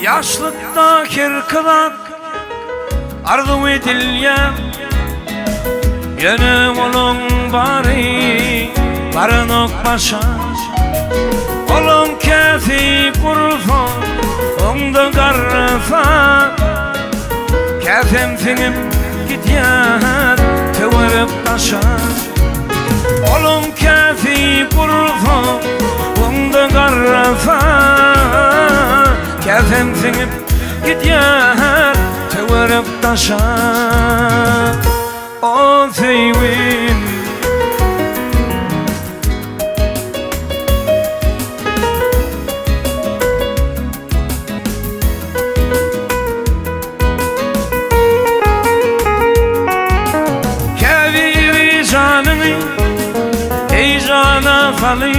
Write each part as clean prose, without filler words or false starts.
Yaşlıkta kirkılan arzu edilyen Yönüm olun bari barınok başa Olun kefi kurfa Onda garrafa Kefim finip gidyer Teverip taşa Olun kefi kurfa Onda garrafa Kefim finip gidyer Teverip taşa O sevim Keviri canını ey cana falı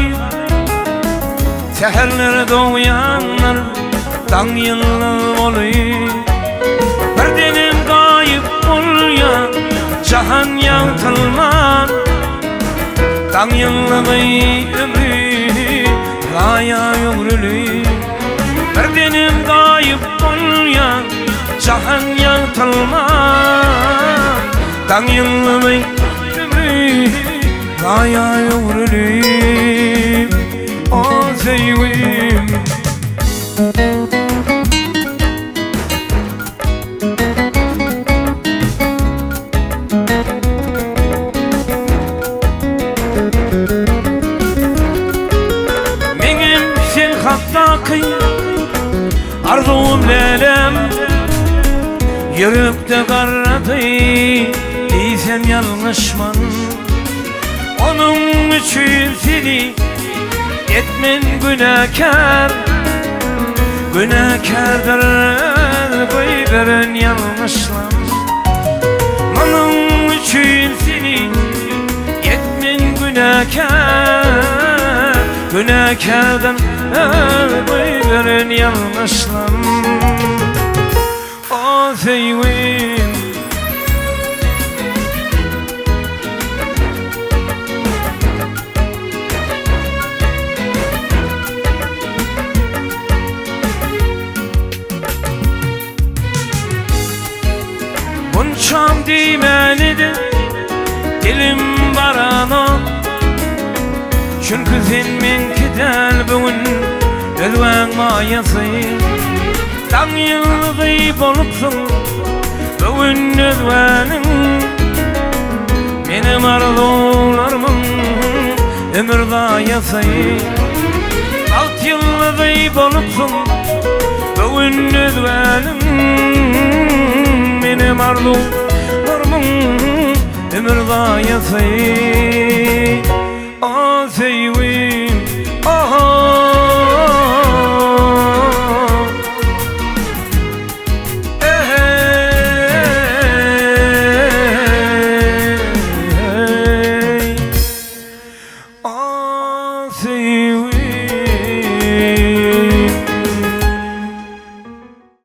Seherler doğuyanlar dan yıllı oluyor Bir dinim kayıp oluyor Cahan yağtılman Dan yıllığı ömrü Gaya yumrülü Bir dinim kayıp oluyor Cahan yağtılman Dan yıllığı ömrü Gaya yumrülü O sevim Hattaki arzum lelem Yürekte karradı Değilsem yanlışman Onun için seni Etmen günahkar Günahkardır Koyveren yanlışlan Onun için seni Etmen günahkar Günahkardan Koyveren yanlışlan O sevim Bunçam dimenidir Dilim barana Çünkü sen men gider bugün Ölven mayası Dan yıldız olupsun Bugün ölvenin Benim arzularımın Ömür dayası Alt yıldız olupsun Bugün ölvenin Benim arzularımın Ömür dayası O sevim